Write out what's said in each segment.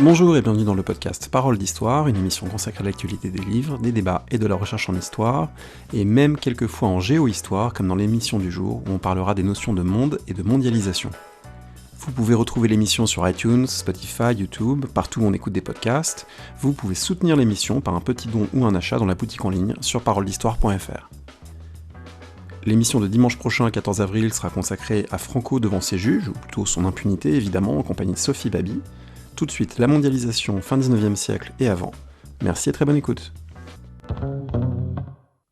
Bonjour et bienvenue dans le podcast Parole d'Histoire, une émission consacrée à l'actualité des livres, des débats et de la recherche en histoire, et même quelquefois en géohistoire, comme dans l'émission du jour, où on parlera des notions de monde et de mondialisation. Vous pouvez retrouver l'émission sur iTunes, Spotify, YouTube, partout où on écoute des podcasts. Vous pouvez soutenir l'émission par un petit don ou un achat dans la boutique en ligne sur paroledhistoire.fr. L'émission de dimanche prochain, 14 avril, sera consacrée à Franco devant ses juges, ou plutôt son impunité évidemment, en compagnie de Sophie Baby. Tout de suite, la mondialisation, fin 19e siècle et avant. Merci et très bonne écoute.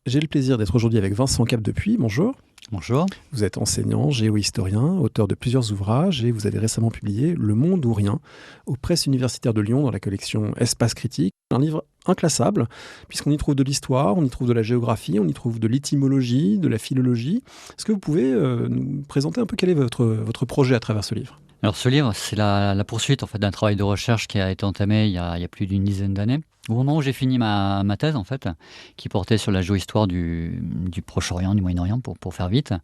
J'ai le plaisir d'être aujourd'hui avec Vincent Capdepuis, bonjour. Bonjour. Vous êtes enseignant, géohistorien, auteur de plusieurs ouvrages et vous avez récemment publié Le Monde ou Rien aux Presses universitaires de Lyon dans la collection Espace Critique, un livre inclassable puisqu'on y trouve de l'histoire, on y trouve de la géographie, on y trouve de l'étymologie, de la philologie. Est-ce que vous pouvez nous présenter un peu quel est votre projet à travers ce livre ? Alors ce livre, c'est la poursuite en fait, d'un travail de recherche qui a été entamé il y a plus d'une dizaine d'années. Au moment où j'ai fini ma thèse, en fait, qui portait sur la géohistoire du Proche-Orient, du Moyen-Orient, pour faire vite,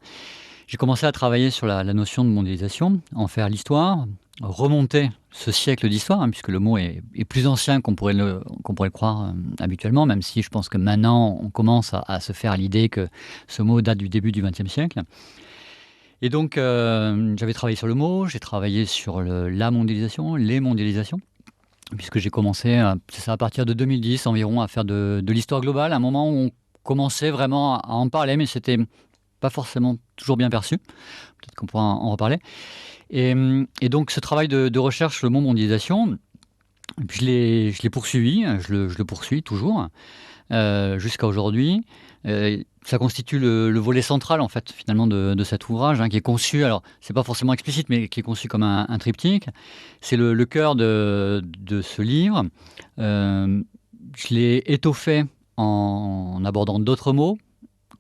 j'ai commencé à travailler sur la notion de mondialisation, en faire l'histoire, remonter ce siècle d'histoire, puisque le mot est plus ancien qu'on pourrait le croire habituellement, même si je pense que maintenant on commence à se faire l'idée que ce mot date du début du XXe siècle. Et donc, j'avais travaillé sur le mot, j'ai travaillé sur la mondialisation, les mondialisations, puisque j'ai commencé, c'est ça, à partir de 2010 environ, à faire de l'histoire globale, à un moment où on commençait vraiment à en parler, mais c'était pas forcément toujours bien perçu. Peut-être qu'on pourra en reparler. Et donc, ce travail de recherche, le mot mondialisation, je l'ai poursuivi, je le poursuis toujours, jusqu'à aujourd'hui. Ça constitue le volet central en fait finalement de cet ouvrage qui est conçu, alors c'est pas forcément explicite mais qui est conçu comme un triptyque. C'est le cœur de ce livre. Je l'ai étoffé en abordant d'autres mots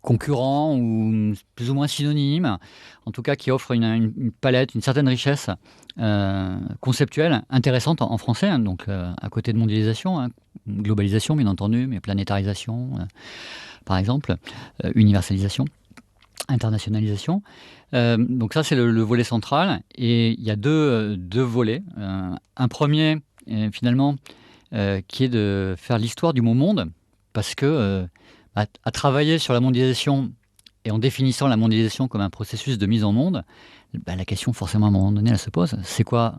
concurrents ou plus ou moins synonymes, en tout cas qui offrent une palette, une certaine richesse conceptuelle intéressante en français, donc à côté de mondialisation, globalisation bien entendu, mais planétarisation par exemple, universalisation, internationalisation. Donc ça c'est le volet central, et il y a deux volets. Un premier finalement qui est de faire l'histoire du mot monde, parce que à travailler sur la mondialisation et en définissant la mondialisation comme un processus de mise en monde, la question forcément à un moment donné elle se pose, c'est quoi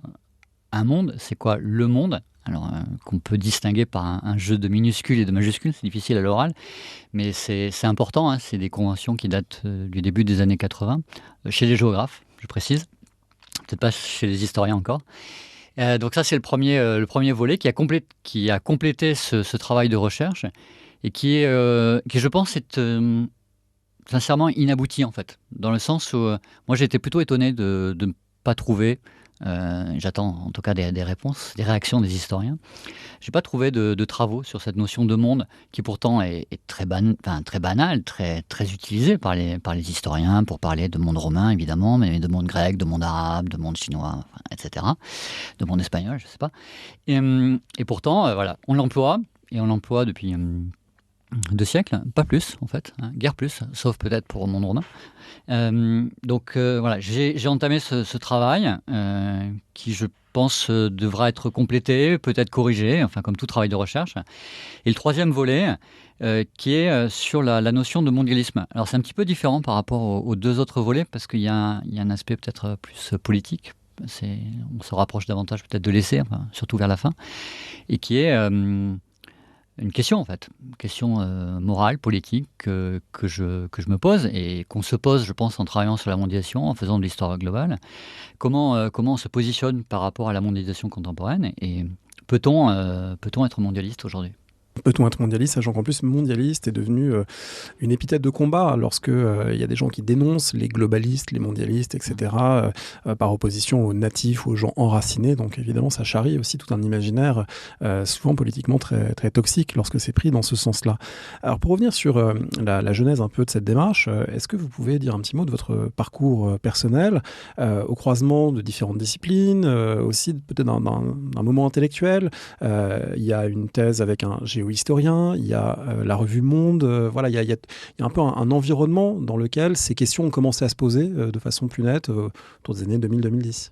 un monde, c'est quoi le monde ? Alors qu'on peut distinguer par un jeu de minuscules et de majuscules, c'est difficile à l'oral, mais c'est important, c'est des conventions qui datent du début des années 80, chez les géographes, je précise, peut-être pas chez les historiens encore. Donc ça c'est le premier volet qui a complété ce travail de recherche, et qui je pense est sincèrement inabouti en fait, dans le sens où moi j'ai été plutôt étonné de ne pas trouver, j'attends en tout cas des réponses, des réactions des historiens. Je n'ai pas trouvé de travaux sur cette notion de monde qui pourtant est très banale, très utilisée par les historiens pour parler de monde romain évidemment, mais de monde grec, de monde arabe, de monde chinois, etc., de monde espagnol, je ne sais pas. Et pourtant, voilà, on l'emploie, et on l'emploie depuis 2 siècles, pas plus en fait, guère plus, sauf peut-être pour le monde romain. Donc voilà, j'ai entamé ce travail qui, je pense, devra être complété, peut-être corrigé, enfin comme tout travail de recherche. Et le troisième volet, qui est sur la notion de mondialisme. Alors c'est un petit peu différent par rapport aux deux autres volets, parce qu'il y a un aspect peut-être plus politique. On se rapproche davantage peut-être de l'essai, enfin, surtout vers la fin, et qui est une question en fait, une question morale, politique que je me pose, et qu'on se pose, je pense, en travaillant sur la mondialisation, en faisant de l'histoire globale. Comment on se positionne par rapport à la mondialisation contemporaine, et peut-on être mondialiste aujourd'hui ? Peut-on être mondialiste, sachant qu'en plus mondialiste est devenu une épithète de combat lorsque y a des gens qui dénoncent les globalistes, les mondialistes, etc., par opposition aux natifs, aux gens enracinés. Donc évidemment, ça charrie aussi tout un imaginaire souvent politiquement très, très toxique lorsque c'est pris dans ce sens-là. Alors pour revenir sur la genèse un peu de cette démarche, est-ce que vous pouvez dire un petit mot de votre parcours personnel au croisement de différentes disciplines, aussi peut-être d'un moment intellectuel. Il y a une thèse avec un géohistorien, il y a la revue Monde, voilà, il y a un peu un environnement dans lequel ces questions ont commencé à se poser de façon plus nette autour des années 2000-2010.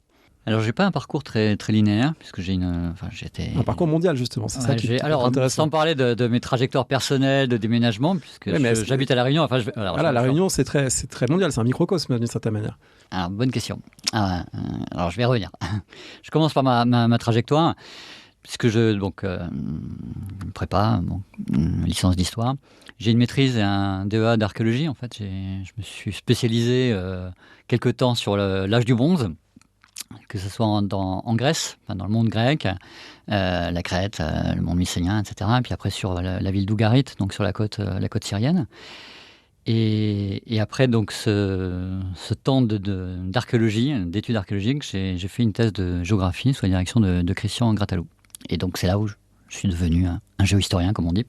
Alors, j'ai pas un parcours très, très linéaire, puisque j'étais... Un parcours mondial, justement, c'est ça qui est Alors, intéressant. sans parler de mes trajectoires personnelles, de déménagement, puisque Ouais, j'habite à La Réunion. Voilà, La Réunion, c'est très mondial, c'est un microcosme d'une certaine manière. Alors, bonne question. Alors, je vais y revenir. Je commence par ma trajectoire, puisque prépa, licence d'histoire. J'ai une maîtrise et un DEA d'archéologie, en fait. Je me suis spécialisé quelque temps sur l'âge du bronze, que ce soit en Grèce, dans le monde grec, la Crète, le monde mycénien, etc. Et puis après sur la ville d'Ougarit, donc sur la côte syrienne. Et après donc ce temps d'archéologie, d'études archéologiques, j'ai fait une thèse de géographie sous la direction de Christian Grattalou. Et donc c'est là où je suis devenu un géohistorien, comme on dit.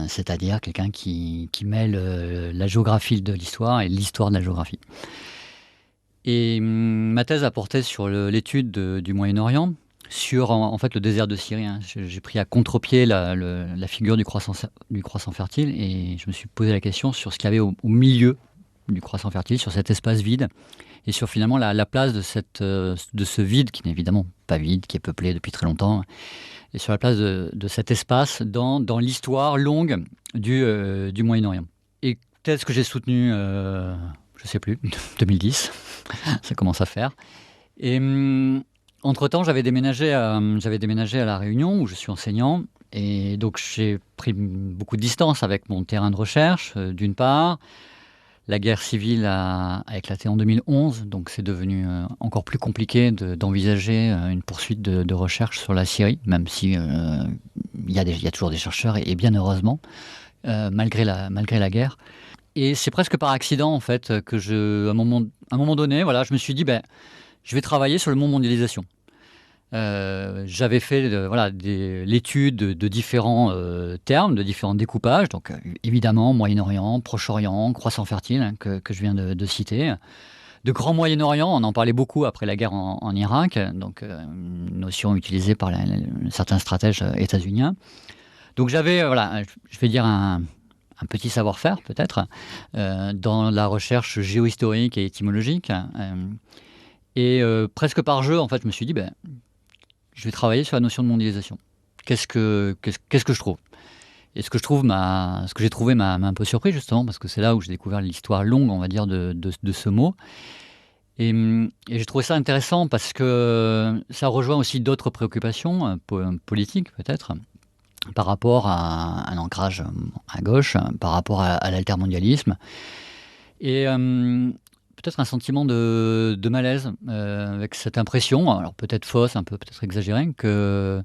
C'est-à-dire quelqu'un qui mêle la géographie de l'histoire et l'histoire de la géographie. Et ma thèse a porté sur l'étude du Moyen-Orient, sur en fait le désert de Syrie. J'ai pris à contre-pied la figure du croissant fertile et je me suis posé la question sur ce qu'il y avait au milieu du croissant fertile, sur cet espace vide et sur finalement la place de ce vide, qui n'est évidemment pas vide, qui est peuplé depuis très longtemps, et sur la place de cet espace dans l'histoire longue du Moyen-Orient. Et thèse que j'ai soutenue, je ne sais plus, 2010, ça commence à faire. Et entre-temps, j'avais déménagé à La Réunion, où je suis enseignant. Et donc, j'ai pris beaucoup de distance avec mon terrain de recherche, d'une part. La guerre civile a éclaté en 2011, donc c'est devenu encore plus compliqué d'envisager une poursuite de recherche sur la Syrie, même si il y a toujours des chercheurs, et bien heureusement, malgré la guerre. Et c'est presque par accident, en fait, que à un moment donné, voilà, je me suis dit, je vais travailler sur le mot mondialisation. J'avais fait l'étude de différents termes, de différents découpages, donc évidemment Moyen-Orient, Proche-Orient, croissant fertile, que je viens de citer. De Grand Moyen-Orient, on en parlait beaucoup après la guerre en Irak, donc une notion utilisée par certains stratèges états-uniens. Donc j'avais, je vais dire un petit savoir-faire peut-être, dans la recherche géohistorique et étymologique. Et presque par jeu, en fait, je me suis dit, je vais travailler sur la notion de mondialisation. Qu'est-ce que je trouve ? Et ce que j'ai trouvé m'a un peu surpris, justement, parce que c'est là où j'ai découvert l'histoire longue, on va dire, de ce mot. Et j'ai trouvé ça intéressant parce que ça rejoint aussi d'autres préoccupations politiques, peut-être, par rapport à un ancrage à gauche, par rapport à l'altermondialisme. Et peut-être un sentiment de malaise avec cette impression, alors peut-être fausse, un peu peut-être exagérée, que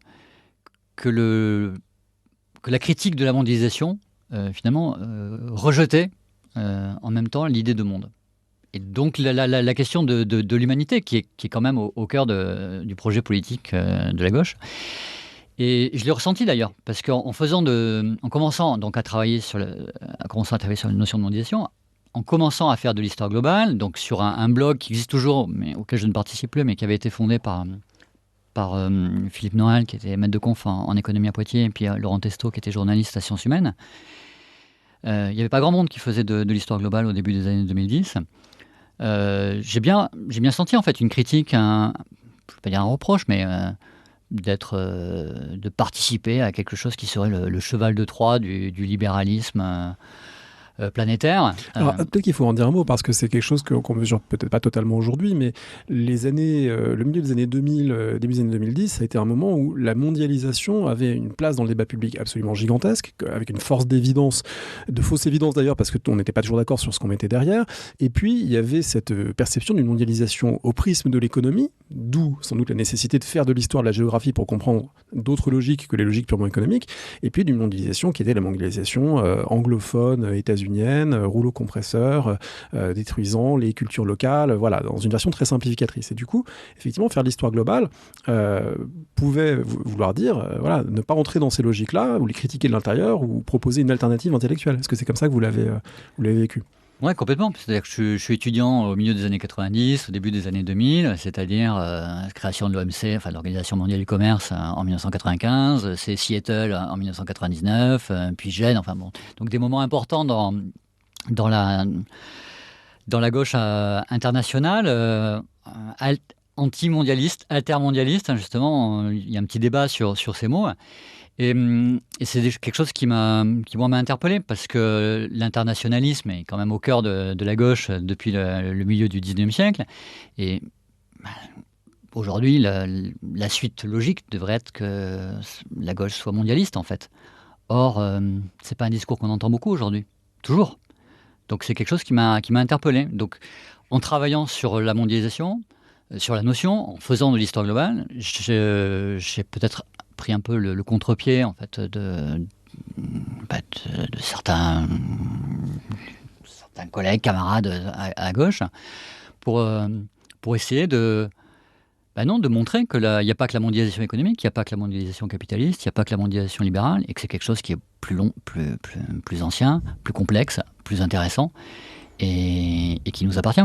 la critique de la mondialisation, finalement, rejetait en même temps l'idée de monde. Et donc la question de l'humanité, qui est quand même au cœur du projet politique de la gauche. Et je l'ai ressenti d'ailleurs, parce qu'en commençant donc à travailler sur la notion de mondialisation, en commençant à faire de l'histoire globale, donc sur un blog qui existe toujours, mais auquel je ne participe plus, mais qui avait été fondé par Philippe Noël, qui était maître de conf en économie à Poitiers, et puis Laurent Testo, qui était journaliste à Sciences Humaines. Il n'y avait pas grand monde qui faisait de l'histoire globale au début des années 2010. J'ai bien senti en fait une critique, je ne vais pas dire un reproche, mais de participer à quelque chose qui serait le cheval de Troie du libéralisme planétaire. Alors, peut-être qu'il faut en dire un mot, parce que c'est quelque chose qu'on mesure peut-être pas totalement aujourd'hui, mais le milieu des années 2000, début des années 2010, ça a été un moment où la mondialisation avait une place dans le débat public absolument gigantesque, avec une force d'évidence, de fausse évidence d'ailleurs, parce qu'on n'était pas toujours d'accord sur ce qu'on mettait derrière. Et puis, il y avait cette perception d'une mondialisation au prisme de l'économie, d'où sans doute la nécessité de faire de l'histoire, de la géographie pour comprendre d'autres logiques que les logiques purement économiques, et puis d'une mondialisation qui était la mondialisation anglophone, états-unienne, rouleau compresseur, détruisant les cultures locales, voilà, dans une version très simplificatrice. Et du coup, effectivement, faire de l'histoire globale pouvait vouloir dire ne pas entrer dans ces logiques-là, ou les critiquer de l'intérieur, ou proposer une alternative intellectuelle. Est-ce que c'est comme ça que vous l'avez vécu ? Oui, complètement. C'est-à-dire que je suis étudiant au milieu des années 90, au début des années 2000, c'est-à-dire la création de l'OMC, enfin l'Organisation mondiale du commerce en 1995, c'est Seattle en 1999, puis Gênes, enfin bon. Donc des moments importants dans la gauche internationale, anti-mondialiste, altermondialiste, hein, justement. Il y a un petit débat sur ces mots. Et c'est quelque chose qui m'a interpellé, parce que l'internationalisme est quand même au cœur de la gauche depuis le milieu du 19e siècle. Et aujourd'hui, la suite logique devrait être que la gauche soit mondialiste, en fait. Or, c'est pas un discours qu'on entend beaucoup aujourd'hui, toujours. Donc c'est quelque chose qui m'a interpellé. Donc, en travaillant sur la mondialisation, sur la notion, en faisant de l'histoire globale, j'ai peut-être pris un peu le contre-pied, en fait, de certains collègues, camarades à gauche, pour essayer de montrer qu'il n'y a pas que la mondialisation économique, il n'y a pas que la mondialisation capitaliste, il n'y a pas que la mondialisation libérale, et que c'est quelque chose qui est plus long, plus ancien, plus complexe, plus intéressant, et qui nous appartient.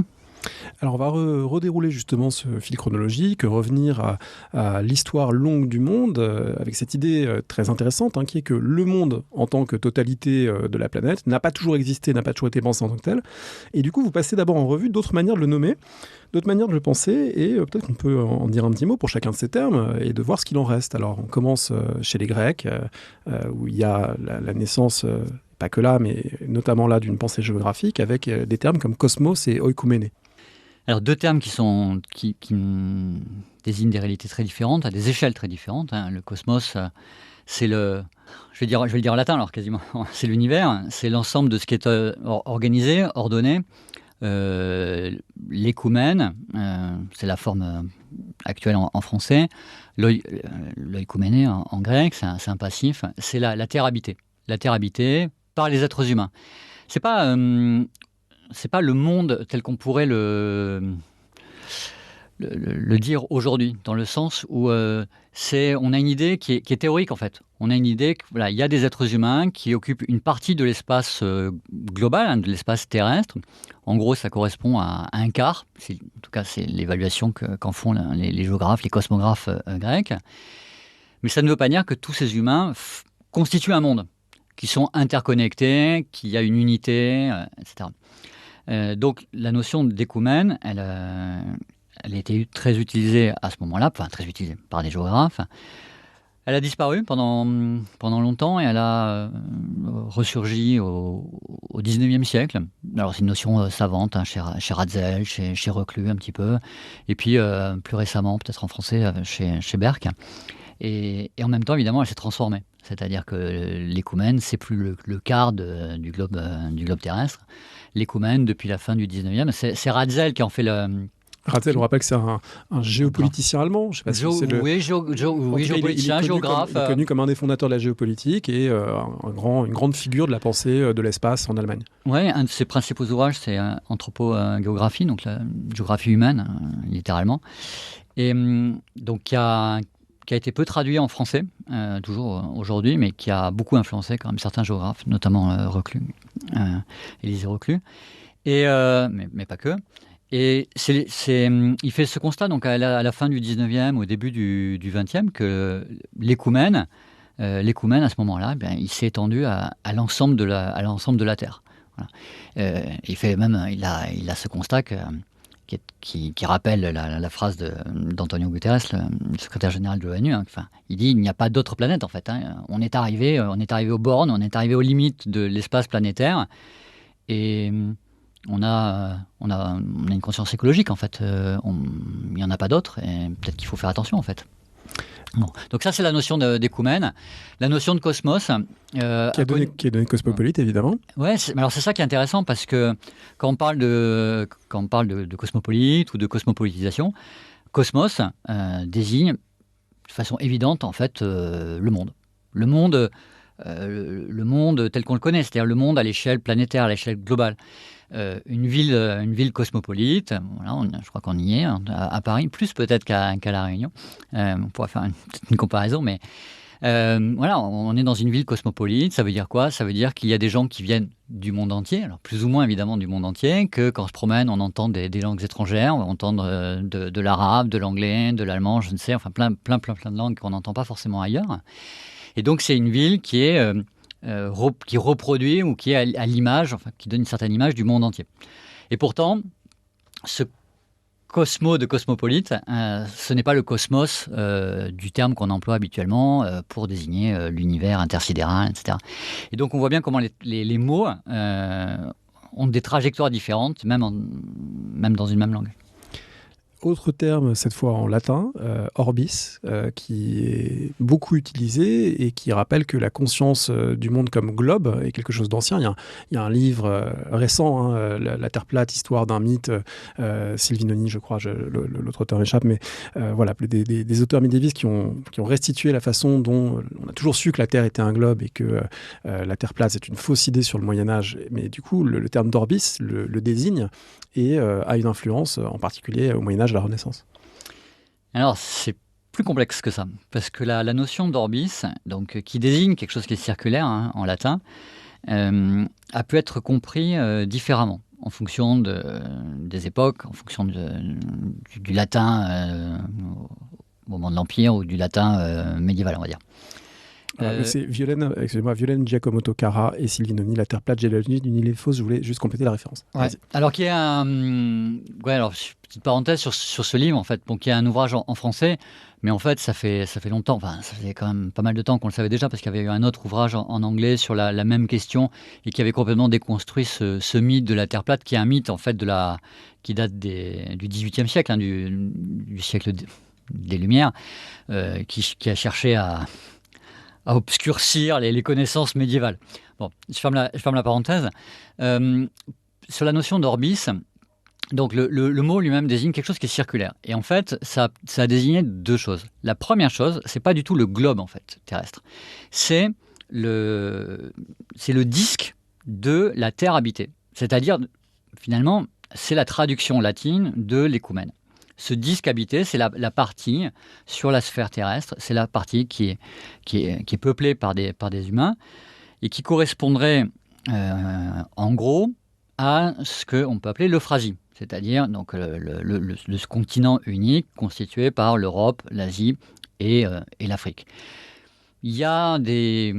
Alors on va redérouler justement ce fil chronologique, revenir à l'histoire longue du monde, avec cette idée très intéressante, qui est que le monde en tant que totalité de la planète n'a pas toujours existé, n'a pas toujours été pensé en tant que tel. Et du coup vous passez d'abord en revue d'autres manières de le nommer, d'autres manières de le penser, et peut-être qu'on peut en dire un petit mot pour chacun de ces termes, et de voir ce qu'il en reste. Alors on commence chez les Grecs, où il y a la naissance... pas que là, mais notamment là, d'une pensée géographique, avec des termes comme cosmos et oikoumene. Alors, deux termes qui désignent des réalités très différentes, à des échelles très différentes. Le cosmos, c'est je vais le dire en latin, alors quasiment, c'est l'univers, c'est l'ensemble de ce qui est organisé, ordonné. L'écoumène, c'est la forme actuelle en français. L'oikoumene en grec, c'est un passif, c'est la terre habitée. La terre habitée par les êtres humains. C'est pas le monde tel qu'on pourrait le dire aujourd'hui, dans le sens où on a une idée qui est théorique, en fait. On a une idée qu'il y a des êtres humains qui occupent une partie de l'espace global, de l'espace terrestre. En gros, ça correspond à un quart. En tout cas, c'est l'évaluation qu'en font les géographes, les cosmographes grecs. Mais ça ne veut pas dire que tous ces humains constituent un monde, qui sont interconnectés, qu'il y a une unité, etc. Donc la notion d'écoumène, elle a été très utilisée à ce moment-là, enfin très utilisée par des géographes. Elle a disparu pendant longtemps, et elle a ressurgi au 19e siècle. Alors c'est une notion savante, chez Ratzel, chez Reclus un petit peu, et puis plus récemment, peut-être en français, chez Berck. Et en même temps, évidemment, elle s'est transformée. C'est-à-dire que l'écoumène, c'est plus le quart du globe terrestre. L'écoumène, depuis la fin du 19e, c'est Ratzel qui en fait le... Ratzel, on rappelle que c'est un géopoliticien allemand. Je sais pas si c'est oui, géopoliticien, géographe. Il est connu comme un des fondateurs de la géopolitique et une grande figure de la pensée de l'espace en Allemagne. Oui, un de ses principaux ouvrages, c'est Anthropogéographie, donc la géographie humaine, littéralement. Et donc, qui a été peu traduit en français, toujours aujourd'hui, mais qui a beaucoup influencé quand même certains géographes, notamment Reclus, Élisée Reclus, mais pas que. Et il fait ce constat donc à la fin du 19e, au début du 20e, que l'écoumène, à ce moment-là, il s'est étendu à l'ensemble de la Terre. Voilà. Il a ce constat qui rappelle la phrase d'Antonio Guterres, le secrétaire général de l'ONU. Il dit: il n'y a pas d'autre planète, en fait. On est arrivé aux bornes, on est arrivé aux limites de l'espace planétaire, et on a une conscience écologique, en fait. Il n'y en a pas d'autre, et peut-être qu'il faut faire attention, en fait. Bon. Donc ça, c'est la notion d'écoumène. La notion de cosmos... qui est donnée cosmopolite, évidemment. Ouais, alors c'est ça qui est intéressant, parce que quand on parle de cosmopolite ou de cosmopolitisation, cosmos désigne de façon évidente, en fait, le monde. Le monde tel qu'on le connaît, c'est-à-dire le monde à l'échelle planétaire, à l'échelle globale. Une ville cosmopolite, voilà, je crois qu'on y est, à Paris, plus peut-être qu'à La Réunion. On pourrait faire une comparaison, mais voilà, on est dans une ville cosmopolite. Ça veut dire quoi? Ça veut dire qu'il y a des gens qui viennent du monde entier, alors plus ou moins évidemment du monde entier, que quand on se promène, on entend des langues étrangères, on va entendre de l'arabe, de l'anglais, de l'allemand, je ne sais, enfin plein de langues qu'on n'entend pas forcément ailleurs. Et donc c'est une ville qui reproduit, ou qui est à l'image, enfin qui donne une certaine image du monde entier. Et pourtant, ce cosmo de cosmopolite, ce n'est pas le cosmos du terme qu'on emploie habituellement pour désigner l'univers intersidéral, etc. Et donc on voit bien comment les mots ont des trajectoires différentes, même dans une même langue. Autre terme, cette fois en latin, orbis, qui est beaucoup utilisé et qui rappelle que la conscience du monde comme globe est quelque chose d'ancien. Il y a un livre récent, la Terre plate, histoire d'un mythe, Silvinoni, je crois, l'autre auteur échappe, mais voilà, des auteurs médiévistes qui ont restitué la façon dont on a toujours su que la Terre était un globe et que la Terre plate, c'est une fausse idée sur le Moyen-Âge. Mais du coup, le terme d'orbis le désigne et a une influence en particulier au Moyen-Âge, à la Renaissance. Alors, c'est plus complexe que ça, parce que la notion d'orbis, donc, qui désigne quelque chose qui est circulaire en latin, a pu être compris différemment en fonction des époques, en fonction du latin au moment de l'Empire ou du latin médiéval, on va dire. C'est Violaine Giacomotto Cara et Silvinoni, La Terre plate, géologie d'une île fausse. Je voulais juste compléter la référence. Ouais. Alors qu'il y a alors petite parenthèse sur ce livre en fait, qui est un ouvrage en français, mais en fait ça fait longtemps, enfin ça fait quand même pas mal de temps qu'on le savait déjà parce qu'il y avait eu un autre ouvrage en anglais sur la même question et qui avait complètement déconstruit ce mythe de la Terre plate, qui est un mythe en fait qui date du XVIIIe siècle, du siècle des Lumières, qui a cherché à obscurcir les connaissances médiévales. Bon, je ferme la parenthèse. Sur la notion d'orbis, donc le mot lui-même désigne quelque chose qui est circulaire. Et en fait, ça a désigné deux choses. La première chose, c'est pas du tout le globe en fait terrestre. C'est le disque de la Terre habitée. C'est-à-dire, finalement, c'est la traduction latine de l'écoumène. Ce disque habité, c'est la partie sur la sphère terrestre, c'est la partie qui est peuplée par des humains et qui correspondrait en gros à ce qu'on peut appeler l'Euphrasie, c'est-à-dire donc le continent unique constitué par l'Europe, l'Asie et l'Afrique. Il y a des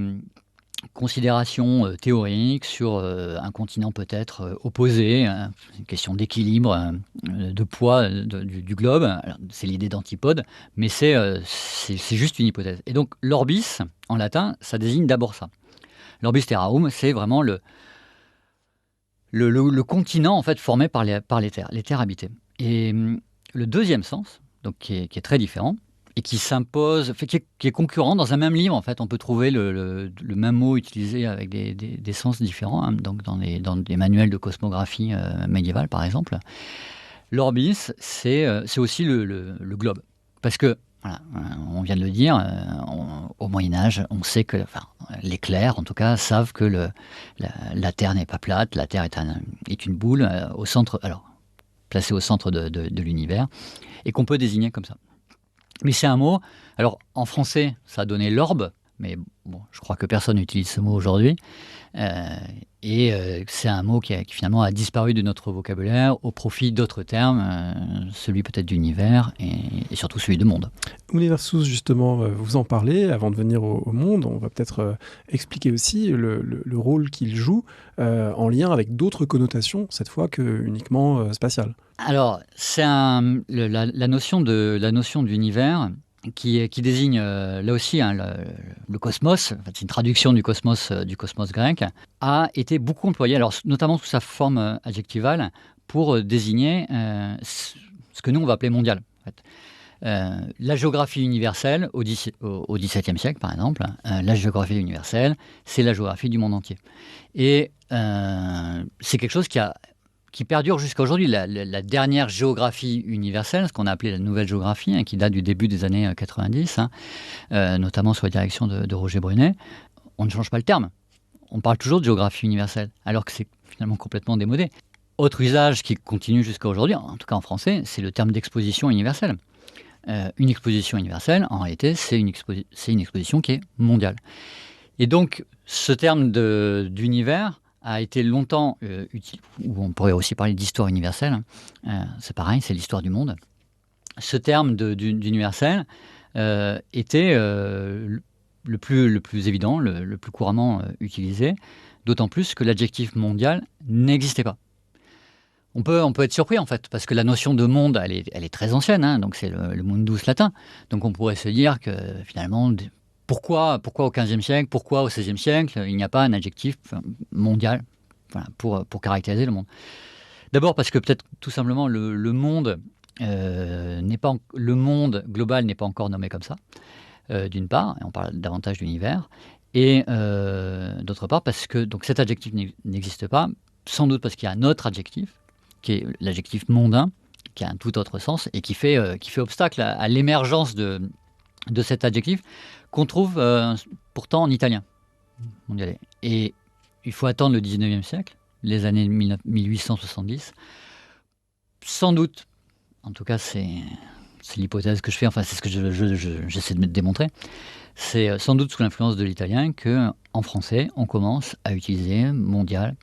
considérations théoriques sur un continent peut-être opposé, une question d'équilibre, de poids du globe. Alors, c'est l'idée d'antipode, mais c'est juste une hypothèse. Et donc l'orbis, en latin, ça désigne d'abord ça. L'orbis terrarum, c'est vraiment le continent en fait formé par les terres habitées. Et le deuxième sens, donc qui est très différent, et qui s'impose, qui est concurrent dans un même livre. En fait, on peut trouver le même mot utilisé avec des sens différents, donc dans des manuels de cosmographie médiévale, par exemple. L'orbis, c'est aussi le globe. Parce que, voilà, on vient de le dire, au Moyen-Âge, on sait que, les clercs, en tout cas, savent que la Terre n'est pas plate, la Terre est une boule placée au centre de l'univers, et qu'on peut désigner comme ça. Mais c'est un mot, alors en français, ça a donné l'orbe, mais bon, je crois que personne n'utilise ce mot aujourd'hui. C'est un mot qui finalement a disparu de notre vocabulaire au profit d'autres termes, celui peut-être d'univers et surtout celui de monde. Universus, justement, vous en parlez avant de venir au monde. On va peut-être expliquer aussi le rôle qu'il joue en lien avec d'autres connotations, cette fois, que uniquement spatiales. Alors, c'est la notion d'univers qui désigne là aussi le cosmos, en fait, c'est une traduction du cosmos grec, a été beaucoup employé, alors notamment sous sa forme adjectivale, pour désigner ce que nous on va appeler mondial. En fait. La géographie universelle au XVIIe siècle, par exemple, la géographie universelle, c'est la géographie du monde entier. Et c'est quelque chose qui perdure jusqu'à aujourd'hui. La dernière géographie universelle, ce qu'on a appelé la nouvelle géographie, qui date du début des années 90, notamment sous la direction de Roger Brunet, on ne change pas le terme. On parle toujours de géographie universelle, alors que c'est finalement complètement démodé. Autre usage qui continue jusqu'à aujourd'hui, en tout cas en français, c'est le terme d'exposition universelle. Une exposition universelle, en réalité, c'est une exposition qui est mondiale. Et donc, ce terme d'univers a été longtemps utile, ou on pourrait aussi parler d'histoire universelle, c'est pareil, c'est l'histoire du monde. Ce terme d'universel était le plus évident, le plus couramment utilisé, d'autant plus que l'adjectif mondial n'existait pas. On peut être surpris en fait, parce que la notion de monde, elle est très ancienne, hein, donc c'est le mundus latin. Donc on pourrait se dire que finalement, pourquoi au XVe siècle, pourquoi au XVIe siècle, il n'y a pas un adjectif mondial, voilà, pour caractériser le monde. D'abord parce que peut-être tout simplement le monde le monde global n'est pas encore nommé comme ça, d'une part, et on parle davantage d'univers, et d'autre part parce que donc cet adjectif n'existe pas, sans doute parce qu'il y a un autre adjectif, qui est l'adjectif mondain, qui a un tout autre sens et qui fait obstacle à l'émergence de cet adjectif qu'on trouve pourtant en italien. Mondial. Et il faut attendre le 19e siècle, les années 1870. Sans doute, en tout cas c'est l'hypothèse que je fais, enfin c'est ce que j'essaie de démontrer, c'est sans doute sous l'influence de l'italien qu'en français on commence à utiliser mondial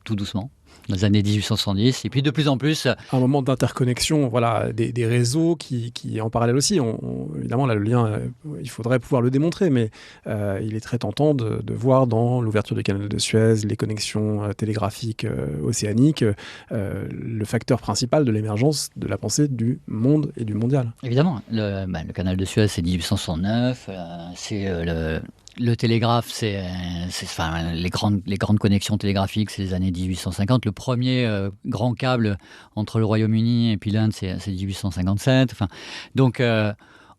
tout doucement, dans les années 1870, et puis de plus en plus... Un moment d'interconnexion, voilà, des réseaux qui en parallèle aussi. Évidemment, là, le lien, il faudrait pouvoir le démontrer, mais il est très tentant de voir dans l'ouverture du canal de Suez, les connexions télégraphiques océaniques, le facteur principal de l'émergence de la pensée du monde et du mondial. Évidemment, le canal de Suez, c'est 1869, le télégraphe, enfin, les grandes connexions télégraphiques, c'est les années 1850. Le premier grand câble entre le Royaume-Uni et puis l'Inde, c'est 1857. Enfin, donc,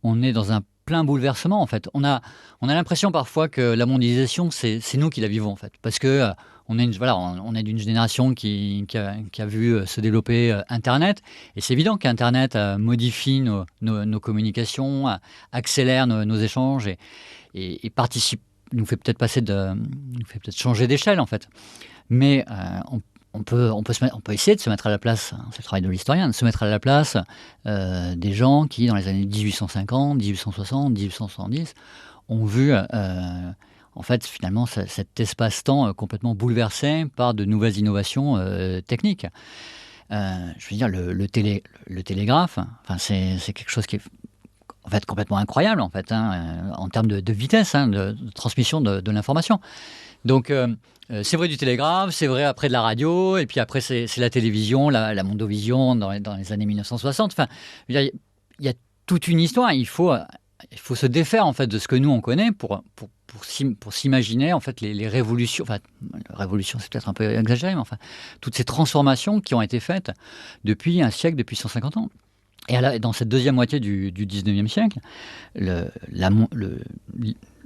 on est dans un plein bouleversement, en fait. On a l'impression parfois que la mondialisation, c'est nous qui la vivons, en fait. Parce que on est d'une génération qui a vu se développer Internet. Et c'est évident qu'Internet modifie nos communications, accélère nos échanges et participe, nous fait peut-être changer d'échelle en fait. Mais on peut essayer de se mettre à la place, hein, c'est le travail de l'historien, de se mettre à la place des gens qui, dans les années 1850, 1860, 1870, ont vu en fait finalement cet espace-temps complètement bouleversé par de nouvelles innovations techniques. Je veux dire, le télégraphe, enfin, c'est quelque chose qui est en fait complètement incroyable en fait, hein, en termes de vitesse, hein, de transmission de l'information. Donc c'est vrai du télégraphe, c'est vrai après de la radio, et puis après c'est la télévision, la mondovision dans les années 1960. Enfin, il y a toute une histoire. Il faut se défaire en fait de ce que nous on connaît pour s'imaginer en fait les révolutions. Enfin, révolution c'est peut-être un peu exagéré, mais enfin toutes ces transformations qui ont été faites depuis un siècle, depuis 150 ans. Et dans cette deuxième moitié du 19e siècle, le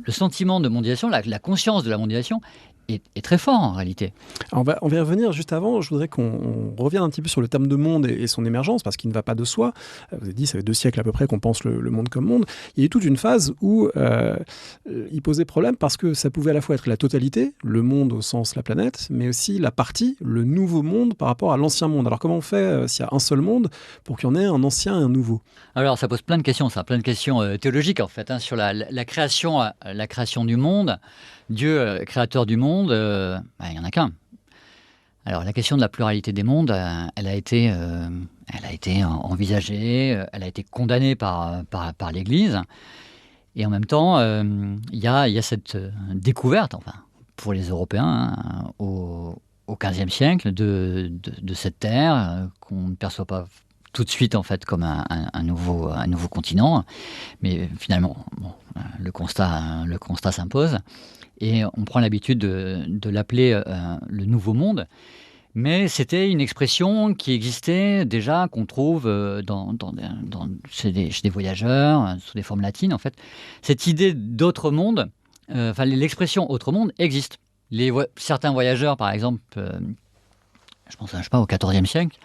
sentiment de mondialisation, la conscience de la mondialisation est très fort en réalité. Alors on va y revenir. Juste avant, je voudrais qu'on revienne un petit peu sur le terme de monde et son émergence, parce qu'il ne va pas de soi. Vous avez dit, ça fait 2 siècles à peu près qu'on pense le monde comme monde. Il y a eu toute une phase où il posait problème parce que ça pouvait à la fois être la totalité, le monde au sens la planète, mais aussi la partie, le nouveau monde par rapport à l'ancien monde. Alors comment on fait s'il y a un seul monde pour qu'il y en ait un ancien et un nouveau? Alors ça pose plein de questions, théologiques en fait, hein, sur la création du monde. Dieu, créateur du monde, il n'y en a qu'un. Alors la question de la pluralité des mondes, elle a été envisagée, elle a été condamnée par l'Église. Et en même temps, il y a cette découverte, enfin, pour les Européens, hein, au XVe siècle, de cette terre qu'on ne perçoit pas tout de suite en fait comme un nouveau continent. Mais finalement, le constat s'impose. Et on prend l'habitude de l'appeler le Nouveau Monde. Mais c'était une expression qui existait déjà, qu'on trouve chez des voyageurs, sous des formes latines en fait. Cette idée d'autre monde, l'expression autre monde existe. Certains voyageurs, par exemple, je pense au XIVe siècle,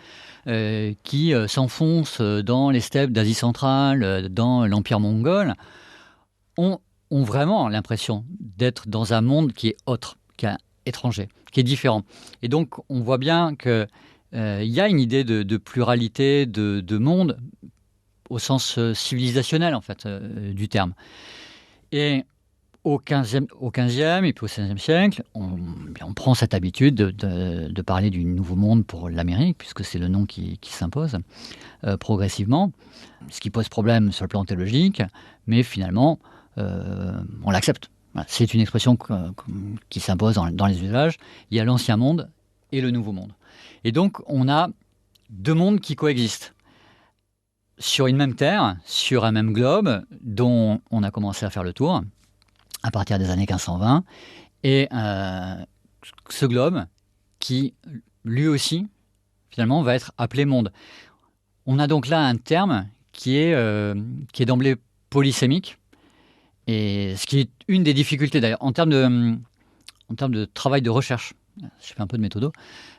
qui s'enfoncent dans les steppes d'Asie centrale, dans l'Empire mongol, ont vraiment l'impression d'être dans un monde qui est autre, qui est étranger, qui est différent. Et donc, on voit bien qu'il y a une idée de pluralité de monde au sens civilisationnel, en fait, du terme. Et au XVe et puis au XVIe siècle, on prend cette habitude de parler du Nouveau Monde pour l'Amérique, puisque c'est le nom qui s'impose progressivement, ce qui pose problème sur le plan théologique, mais finalement, on l'accepte. Voilà, c'est une expression qui s'impose dans les usages. Il y a l'Ancien Monde et le Nouveau Monde. Et donc, on a deux mondes qui coexistent sur une même terre, sur un même globe, dont on a commencé à faire le tour à partir des années 1520. Et ce globe qui, lui aussi, finalement, va être appelé monde. On a donc là un terme qui est d'emblée polysémique, et ce qui est une des difficultés d'ailleurs en termes de travail de recherche. Je fais un peu de méthodo.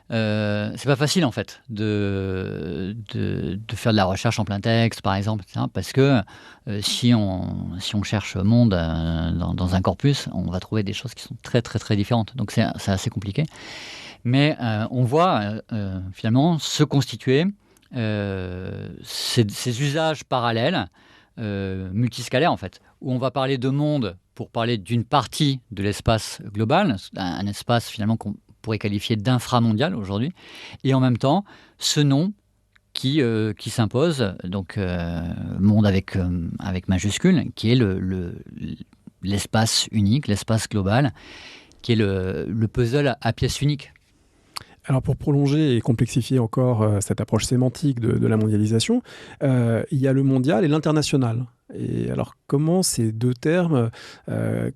C'est pas facile en fait de faire de la recherche en plein texte, par exemple, etc., parce que si on cherche monde dans un corpus, on va trouver des choses qui sont très très très différentes. Donc c'est assez compliqué. Mais on voit finalement se constituer ces usages parallèles, multiscalaires en fait, où on va parler de monde pour parler d'une partie de l'espace global, un espace finalement qu'on pourrait qualifier d'inframondial aujourd'hui, et en même temps ce nom qui s'impose, donc monde avec majuscule, qui est l'espace unique, l'espace global, qui est le puzzle à pièces uniques. Alors pour prolonger et complexifier encore cette approche sémantique de la mondialisation, il y a le mondial et l'international. Et alors comment ces deux termes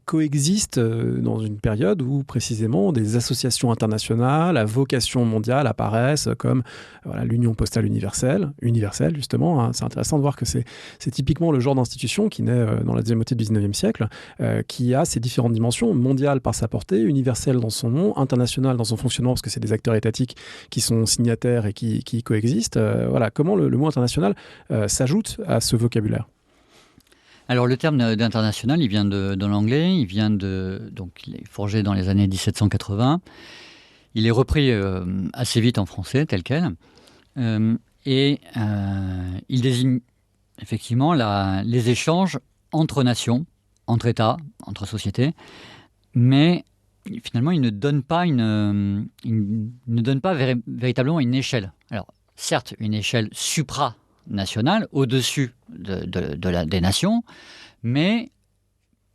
coexistent dans une période où précisément des associations internationales à vocation mondiale apparaissent comme l'Union postale universelle justement, hein. C'est intéressant de voir que c'est typiquement le genre d'institution qui naît dans la deuxième moitié du 19e siècle, qui a ces différentes dimensions, mondiale par sa portée, universelle dans son nom, internationale dans son fonctionnement, parce que c'est des acteurs étatiques qui sont signataires et qui coexistent. Comment le mot international s'ajoute à ce vocabulaire? Alors le terme d'international, il vient de l'anglais, il est forgé dans les années 1780. Il est repris assez vite en français, tel quel. Il désigne effectivement les échanges entre nations, entre États, entre sociétés, mais finalement il ne donne pas véritablement une échelle. Alors certes, une échelle supranationale, au-dessus des nations, mais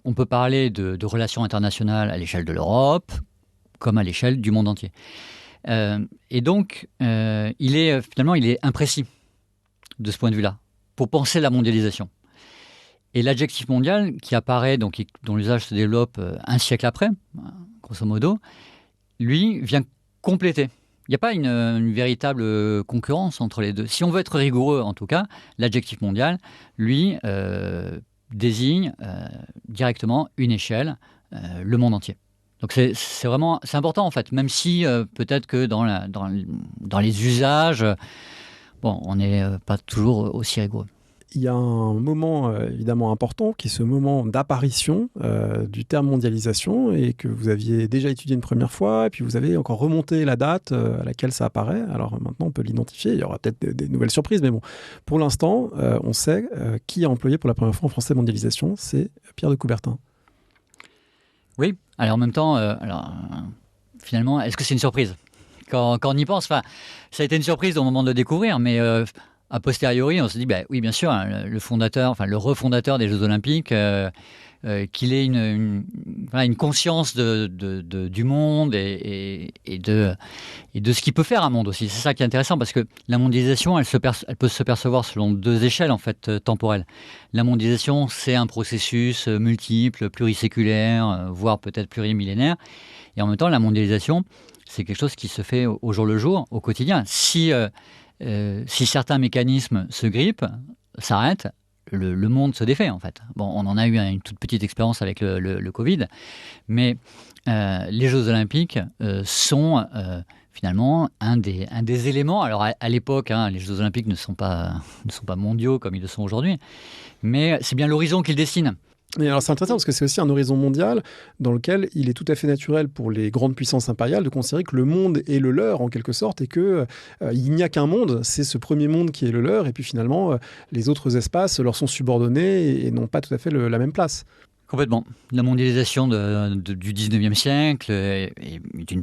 on peut parler de relations internationales à l'échelle de l'Europe, comme à l'échelle du monde entier. Et donc, il est imprécis de ce point de vue-là, pour penser la mondialisation. Et l'adjectif mondial, qui apparaît, donc, dont l'usage se développe un siècle après, grosso modo, lui vient compléter. Il n'y a pas une véritable concurrence entre les deux. Si on veut être rigoureux, en tout cas, l'adjectif mondial, lui, désigne directement une échelle, le monde entier. Donc c'est important en fait, même si peut-être que dans les usages, on n'est pas toujours aussi rigoureux. Il y a un moment évidemment important qui est ce moment d'apparition du terme mondialisation, et que vous aviez déjà étudié une première fois, et puis vous avez encore remonté la date à laquelle ça apparaît. Alors maintenant on peut l'identifier, il y aura peut-être des nouvelles surprises, mais bon, pour l'instant on sait qui a employé pour la première fois en français mondialisation, c'est Pierre de Coubertin. Oui, alors en même temps, finalement, est-ce que c'est une surprise quand on y pense, ça a été une surprise au moment de le découvrir, mais a posteriori, on se dit, oui, bien sûr, hein, le refondateur des Jeux Olympiques, qu'il ait une conscience du monde et de ce qu'il peut faire un monde aussi. C'est ça qui est intéressant, parce que la mondialisation, elle peut se percevoir selon deux échelles en fait temporelles. La mondialisation, c'est un processus multiple, pluriséculaire, voire peut-être plurimillénaire. Et en même temps, la mondialisation, c'est quelque chose qui se fait au jour le jour, au quotidien. Si certains mécanismes se grippent, s'arrêtent, le monde se défait en fait. Bon, on en a eu une toute petite expérience avec le Covid, mais les Jeux Olympiques sont finalement un des éléments. Alors à l'époque, les Jeux Olympiques ne sont pas mondiaux comme ils le sont aujourd'hui, mais c'est bien l'horizon qu'ils dessinent. Et alors c'est intéressant parce que c'est aussi un horizon mondial dans lequel il est tout à fait naturel pour les grandes puissances impériales de considérer que le monde est le leur en quelque sorte, et que il n'y a qu'un monde, c'est ce premier monde qui est le leur, et puis finalement les autres espaces leur sont subordonnés et n'ont pas tout à fait la même place. Complètement. La mondialisation du 19e siècle et une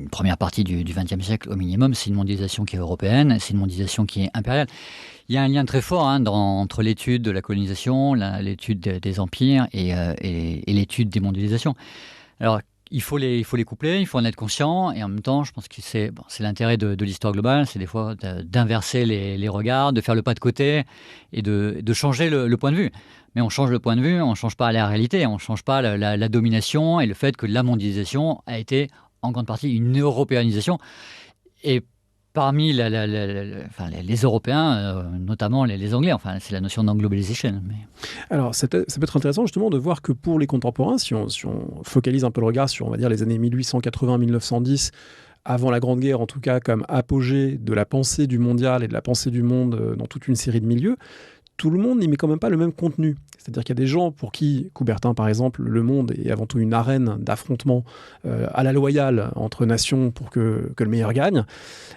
première partie du 20e siècle au minimum, c'est une mondialisation qui est européenne, c'est une mondialisation qui est impériale. Il y a un lien très fort entre l'étude de la colonisation, l'étude des empires et l'étude des mondialisations. Alors, il faut les coupler, il faut en être conscient, et en même temps, je pense que c'est l'intérêt de l'histoire globale, c'est des fois d'inverser les regards, de faire le pas de côté et de changer le point de vue. Mais on change le point de vue, on ne change pas la réalité, on ne change pas la domination et le fait que la mondialisation a été en grande partie une européanisation. Et parmi les Européens, notamment les Anglais, c'est la notion d'englobalisation. Mais... Alors, ça peut être intéressant justement de voir que pour les contemporains, si on focalise un peu le regard sur, on va dire, les années 1880-1910, avant la Grande Guerre en tout cas, comme apogée de la pensée du mondial et de la pensée du monde dans toute une série de milieux, tout le monde n'y met quand même pas le même contenu. C'est-à-dire qu'il y a des gens pour qui, Coubertin par exemple, le monde est avant tout une arène d'affrontement à la loyale entre nations pour que le meilleur gagne.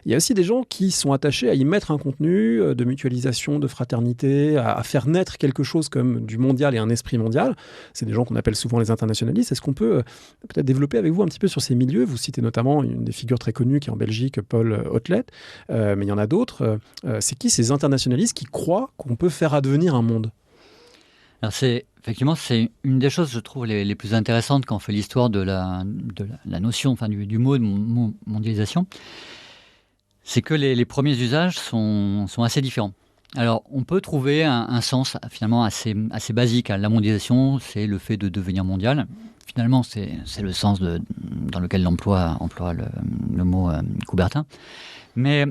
Il y a aussi des gens qui sont attachés à y mettre un contenu de mutualisation, de fraternité, à faire naître quelque chose comme du mondial et un esprit mondial. C'est des gens qu'on appelle souvent les internationalistes. Est-ce qu'on peut peut-être développer avec vous un petit peu sur ces milieux ? Vous citez notamment une des figures très connues qui est en Belgique, Paul Otlet, mais il y en a d'autres. C'est qui ces internationalistes qui croient qu'on peut faire advenir un monde ? Alors effectivement, c'est une des choses, je trouve, les plus intéressantes quand on fait l'histoire de la notion, du mot de mondialisation. C'est que les premiers usages sont assez différents. Alors, on peut trouver un sens finalement assez basique à la mondialisation, c'est le fait de devenir mondial. Finalement, c'est le sens dans lequel emploie le mot Coubertin. Mais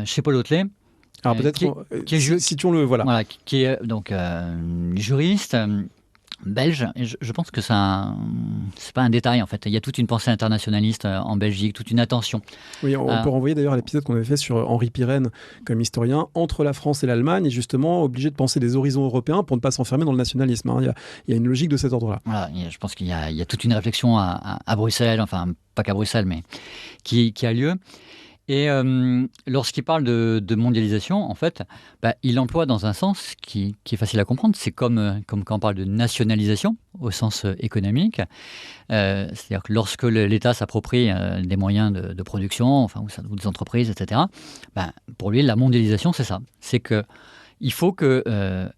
chez Paul Otlet, alors peut-être situons-le, voilà. Voilà, qui est donc juriste belge, et je pense que c'est pas un détail en fait. Il y a toute une pensée internationaliste en Belgique, toute une attention. Oui, on peut renvoyer d'ailleurs à l'épisode qu'on avait fait sur Henri Pirenne comme historien, entre la France et l'Allemagne, et justement obligé de penser des horizons européens pour ne pas s'enfermer dans le nationalisme. Il y a une logique de cet ordre-là. Voilà, je pense qu'il y a toute une réflexion à Bruxelles, enfin pas qu'à Bruxelles, mais qui a lieu. Et lorsqu'il parle de mondialisation, en fait, il emploie dans un sens qui est facile à comprendre. C'est comme quand on parle de nationalisation au sens économique. C'est-à-dire que lorsque l'État s'approprie des moyens de production, ou des entreprises, etc., pour lui, la mondialisation, c'est ça. C'est qu'il faut que,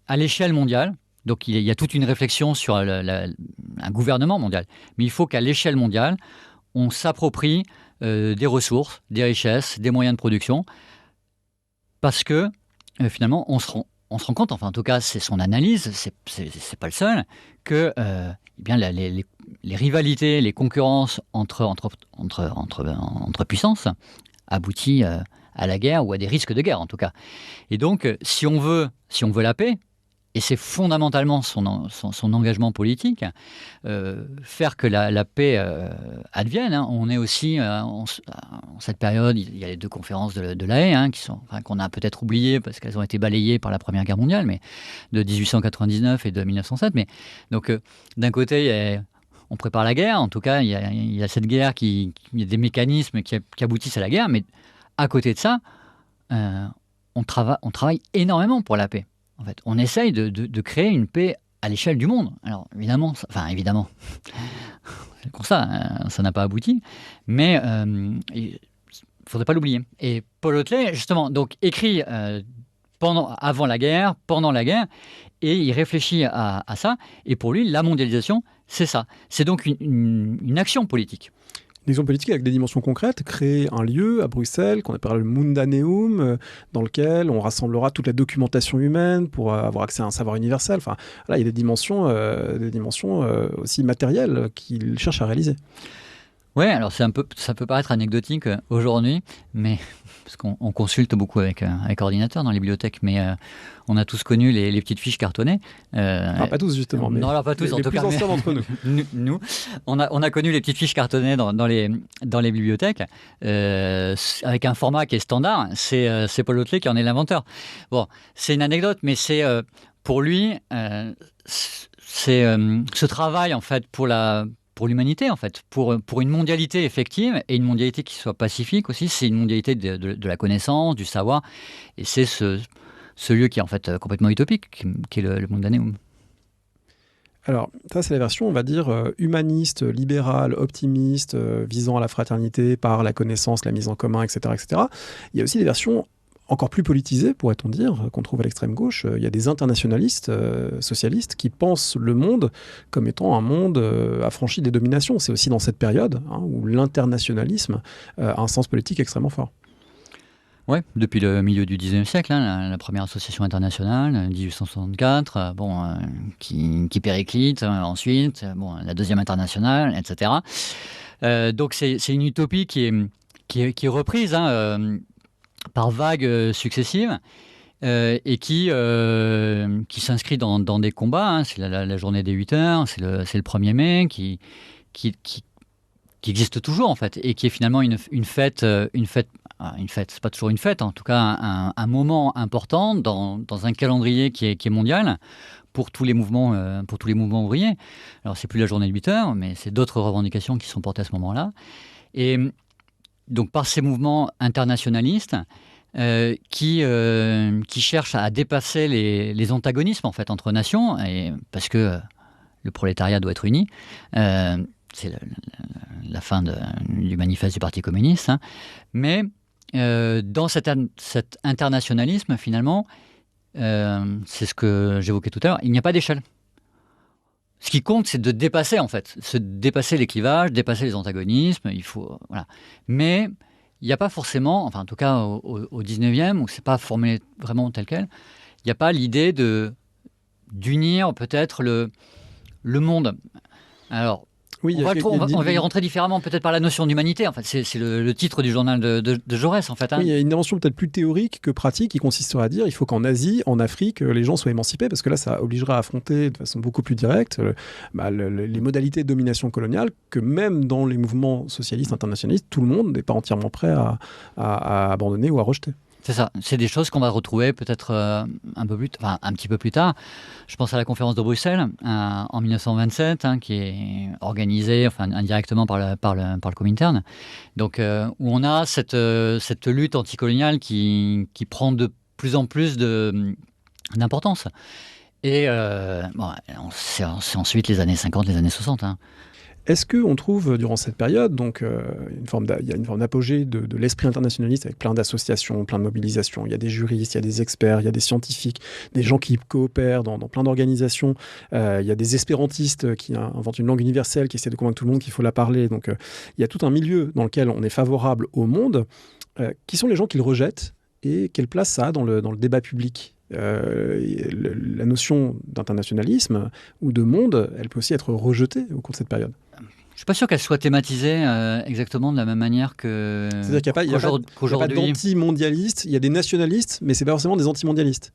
à l'échelle mondiale, donc il y a toute une réflexion sur un gouvernement mondial, mais il faut qu'à l'échelle mondiale, on s'approprie des ressources, des richesses, des moyens de production, parce que finalement on se rend compte, enfin en tout cas c'est son analyse, c'est pas le seul, que les rivalités, les concurrences entre puissances aboutit à la guerre ou à des risques de guerre en tout cas. Et donc si on veut la paix, et c'est fondamentalement son engagement politique, faire que la paix advienne. On est aussi, en cette période, il y a les 2 conférences de La Haye, qu'on a peut-être oubliées parce qu'elles ont été balayées par la Première Guerre mondiale, mais de 1899 et de 1907. Mais, donc, d'un côté, on prépare la guerre, en tout cas, il y a cette guerre, il y a des mécanismes qui aboutissent à la guerre, mais à côté de ça, on travaille énormément pour la paix. En fait, on essaye de créer une paix à l'échelle du monde. Alors, évidemment, c'est comme ça, ça n'a pas abouti, mais il ne faudrait pas l'oublier. Et Paul Otlet, justement, donc, écrit avant la guerre, pendant la guerre, et il réfléchit à ça, et pour lui, la mondialisation, c'est ça. C'est donc une action politique. Une action politique avec des dimensions concrètes, créer un lieu à Bruxelles qu'on appelle le Mundaneum, dans lequel on rassemblera toute la documentation humaine pour avoir accès à un savoir universel. Enfin, là, il y a des dimensions aussi matérielles qu'il cherche à réaliser. Ouais, alors ça peut paraître anecdotique aujourd'hui, mais parce qu'on consulte beaucoup avec ordinateur dans les bibliothèques, mais on a tous connu les petites fiches cartonnées. Pas tous justement, mais non, pas tous, en tout cas. Les plus anciens d'entre nous. Nous, on a connu les petites fiches cartonnées dans les bibliothèques avec un format qui est standard. C'est Paul Otlet qui en est l'inventeur. Bon, c'est une anecdote, mais c'est pour lui, c'est ce travail en fait pour l'humanité, en fait, pour une mondialité effective et une mondialité qui soit pacifique aussi. C'est une mondialité de la connaissance, du savoir, et c'est ce lieu qui est en fait complètement utopique, qui est le Mundaneum. Alors, ça, c'est la version, on va dire, humaniste, libérale, optimiste, visant à la fraternité par la connaissance, la mise en commun, etc., etc. Il y a aussi des versions encore plus politisé, pourrait-on dire, qu'on trouve à l'extrême gauche. Il y a des internationalistes socialistes qui pensent le monde comme étant un monde affranchi des dominations. C'est aussi dans cette période où l'internationalisme a un sens politique extrêmement fort. Oui, depuis le milieu du XIXe siècle, la première association internationale, 1864, qui périclite, ensuite, la deuxième internationale, etc. Donc c'est une utopie qui est reprise par vagues successives et qui s'inscrit dans des combats. C'est la journée des 8 heures, c'est le 1er mai, qui existe toujours en fait, et qui est finalement une fête, c'est pas toujours une fête, en tout cas un moment important dans un calendrier qui est mondial pour tous les mouvements ouvriers. Alors c'est plus la journée de 8 heures, mais c'est d'autres revendications qui sont portées à ce moment-là. Et donc par ces mouvements internationalistes qui cherchent à dépasser les antagonismes en fait entre nations, et parce que le prolétariat doit être uni. C'est la fin du manifeste du Parti communiste. Mais dans cet internationalisme, finalement, c'est ce que j'évoquais tout à l'heure, il n'y a pas d'échelle. Ce qui compte, c'est de dépasser, en fait. Dépasser les clivages, dépasser les antagonismes. Voilà. Mais il n'y a pas forcément, enfin en tout cas au 19e, où ce n'est pas formé vraiment tel quel, il n'y a pas l'idée d'unir peut-être le monde. Alors, oui, on va y rentrer différemment, peut-être par la notion d'humanité. En fait, c'est le titre du journal de Jaurès, en fait. Oui, il y a une dimension peut-être plus théorique que pratique qui consisterait à dire il faut qu'en Asie, en Afrique, les gens soient émancipés, parce que là, ça obligerait à affronter de façon beaucoup plus directe les modalités de domination coloniale, que même dans les mouvements socialistes internationalistes, tout le monde n'est pas entièrement prêt à abandonner ou à rejeter. C'est ça, c'est des choses qu'on va retrouver peut-être un petit peu plus tard. Je pense à la conférence de Bruxelles en 1927, qui est organisée indirectement par le Comintern, donc, où on a cette lutte anticoloniale qui prend de plus en plus d'importance. Et c'est ensuite les années 50, les années 60. Est-ce qu'on trouve durant cette période, donc il y a une forme d'apogée de l'esprit internationaliste avec plein d'associations, plein de mobilisations, il y a des juristes, il y a des experts, il y a des scientifiques, des gens qui coopèrent dans plein d'organisations, il y a des espérantistes qui inventent une langue universelle, qui essaient de convaincre tout le monde qu'il faut la parler, donc il y a tout un milieu dans lequel on est favorable au monde. Qui sont les gens qui le rejettent et quelle place ça a dans le débat public ? La notion d'internationalisme ou de monde, elle peut aussi être rejetée au cours de cette période. Je ne suis pas sûr qu'elle soit thématisée exactement de la même manière que C'est-à-dire qu'il n'y a pas d'anti-mondialistes, il y a des nationalistes, mais ce n'est pas forcément des anti-mondialistes.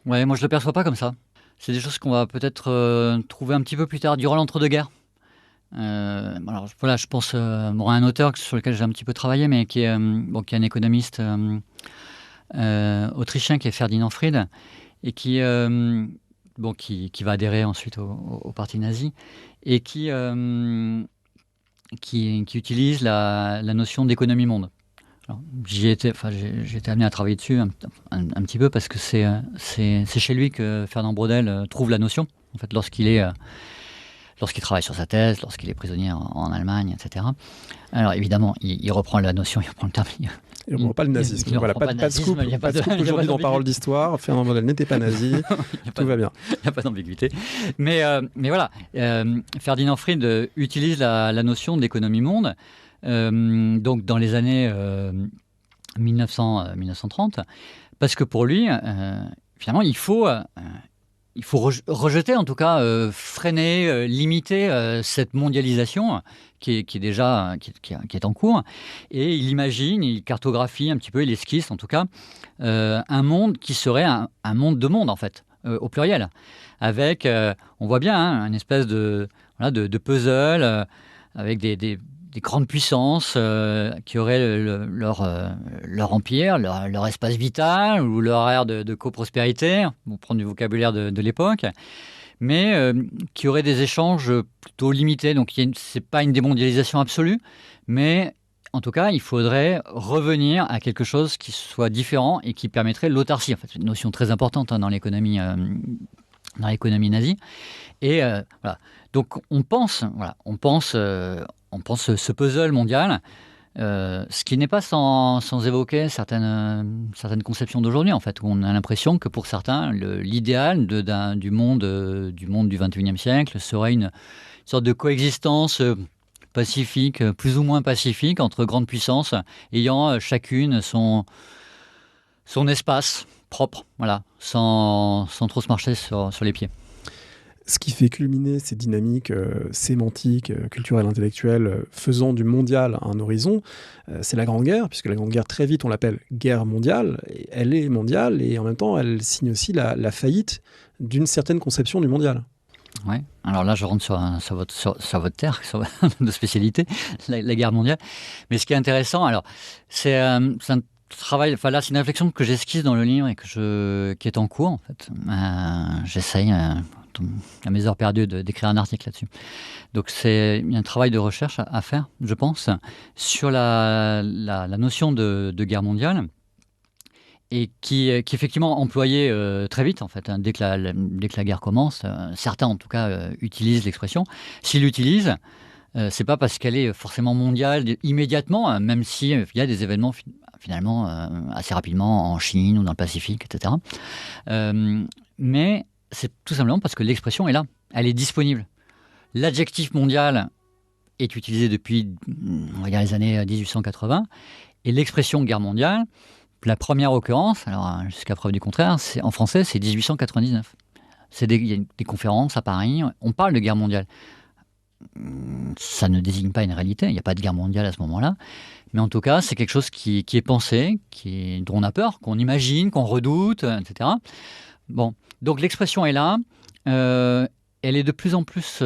Ouais, moi je ne le perçois pas comme ça. C'est des choses qu'on va peut-être trouver un petit peu plus tard, durant l'entre-deux-guerres. Alors voilà, je pense à un auteur sur lequel j'ai un petit peu travaillé, mais qui est un économiste autrichien, qui est Ferdinand Fried, et qui va adhérer ensuite au parti nazi, et qui utilise la notion d'économie monde. Alors, j'ai été amené à travailler dessus un petit peu, parce que c'est chez lui que Fernand Braudel trouve la notion, en fait, lorsqu'il travaille sur sa thèse, lorsqu'il est prisonnier en Allemagne, etc. Alors évidemment, il reprend la notion, il reprend le terme. Il ne reprend pas le nazisme. Voilà, pas de scoop aujourd'hui dans Parole d'Histoire. Fernand Braudel n'était pas nazi. Tout va bien. Il n'y a pas d'ambiguïté. Mais voilà, Ferdinand Fried utilise la notion d'économie monde, donc dans les années 1930, parce que pour lui, finalement, il faut rejeter, en tout cas freiner, limiter cette mondialisation qui est en cours. Et il imagine, il cartographie un petit peu, il esquisse en tout cas, un monde qui serait un monde de monde, en fait, au pluriel, avec, on voit bien, une espèce de puzzle avec des grandes puissances qui auraient leur empire, leur espace vital ou leur ère de coprospérité, pour prendre du vocabulaire de l'époque, mais qui auraient des échanges plutôt limités. Donc ce n'est pas une démondialisation absolue, mais en tout cas, il faudrait revenir à quelque chose qui soit différent et qui permettrait l'autarcie. En fait, c'est une notion très importante dans l'économie nazie. Et voilà. Donc on pense ce puzzle mondial Ce qui n'est pas sans évoquer certaines conceptions d'aujourd'hui, en fait, où on a l'impression que pour certains, l'idéal du monde du XXIe siècle serait une sorte de coexistence pacifique, plus ou moins pacifique, entre grandes puissances, ayant chacune son espace propre, voilà, sans trop se marcher sur les pieds. Ce qui fait culminer ces dynamiques sémantiques, culturelles, intellectuelles, faisant du mondial un horizon, c'est la Grande Guerre, puisque la Grande Guerre, très vite, on l'appelle guerre mondiale. Et elle est mondiale, et en même temps, elle signe aussi la faillite d'une certaine conception du mondial. Ouais. Alors là, je rentre sur votre terre de spécialité, la guerre mondiale. Mais ce qui est intéressant, alors, c'est un travail, enfin là, c'est une réflexion que j'esquisse dans le livre et qui est en cours, en fait. J'essaye, à mes heures perdues, d'écrire un article là-dessus. Donc, il y a un travail de recherche à faire, je pense, sur la notion de guerre mondiale. Et qui est effectivement employé très vite, en fait, hein, dès que la guerre commence. Certains, en tout cas, utilisent l'expression. S'ils l'utilisent, c'est pas parce qu'elle est forcément mondiale immédiatement, même s'il y a des événements finalement assez rapidement en Chine ou dans le Pacifique, etc. Mais c'est tout simplement parce que l'expression est là, elle est disponible. L'adjectif mondial est utilisé depuis, on va dire, les années 1880, et l'expression guerre mondiale, la première occurrence, alors jusqu'à preuve du contraire, en français, c'est 1899. Il y a des conférences à Paris, on parle de guerre mondiale. Ça ne désigne pas une réalité, il n'y a pas de guerre mondiale à ce moment-là, mais en tout cas, c'est quelque chose qui est pensé, dont on a peur, qu'on imagine, qu'on redoute, etc. Bon, donc l'expression est là, elle est de plus en plus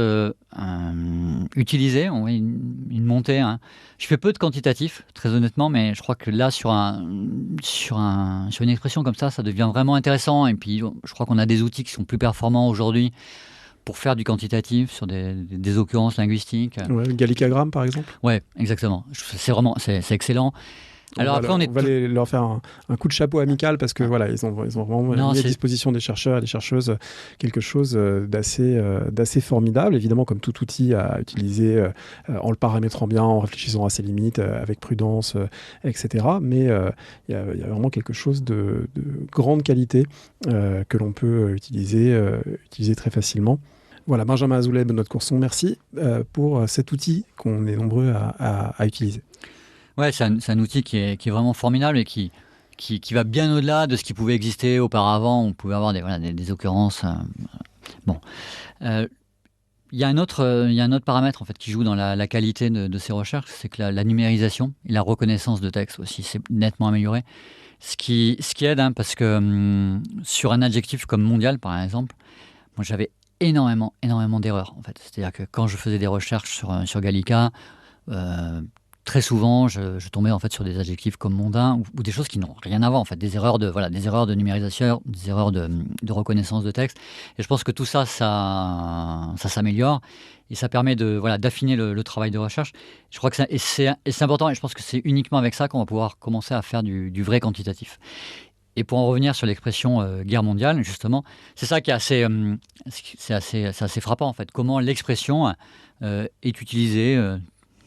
utilisée, on voit une montée. Hein. Je fais peu de quantitatif, très honnêtement, mais je crois que là, sur une expression comme ça devient vraiment intéressant. Et puis, je crois qu'on a des outils qui sont plus performants aujourd'hui pour faire du quantitatif sur des occurrences linguistiques. Ouais, Gallicagram, par exemple. Ouais, exactement. C'est excellent. Alors on va leur faire un coup de chapeau amical parce que voilà, ils ont vraiment mis à disposition des chercheurs et des chercheuses quelque chose d'assez formidable. Évidemment, comme tout outil à utiliser en le paramétrant bien, en réfléchissant à ses limites, avec prudence, etc. Mais il y a vraiment quelque chose de grande qualité que l'on peut utiliser très facilement. Voilà, Benjamin Azoulay, Benoît de Courson, merci pour cet outil qu'on est nombreux à utiliser. Ouais, c'est un outil qui est vraiment formidable et qui va bien au-delà de ce qui pouvait exister auparavant. On pouvait avoir des occurrences. Bon. Il y a un autre paramètre, en fait, qui joue dans la qualité de ces recherches, c'est que la numérisation et la reconnaissance de texte aussi, c'est nettement amélioré. Ce qui aide, hein, parce que sur un adjectif comme mondial, par exemple, moi j'avais énormément d'erreurs, en fait. C'est-à-dire que quand je faisais des recherches sur Gallica, très souvent, je tombais en fait sur des adjectifs comme mondain ou des choses qui n'ont rien à voir, en fait, des erreurs de numérisation, des erreurs de reconnaissance de texte. Et je pense que tout ça s'améliore et ça permet d'affiner le travail de recherche. Je crois que c'est important et je pense que c'est uniquement avec ça qu'on va pouvoir commencer à faire du vrai quantitatif. Et pour en revenir sur l'expression guerre mondiale, justement, c'est ça qui est assez frappant, en fait. Comment l'expression est utilisée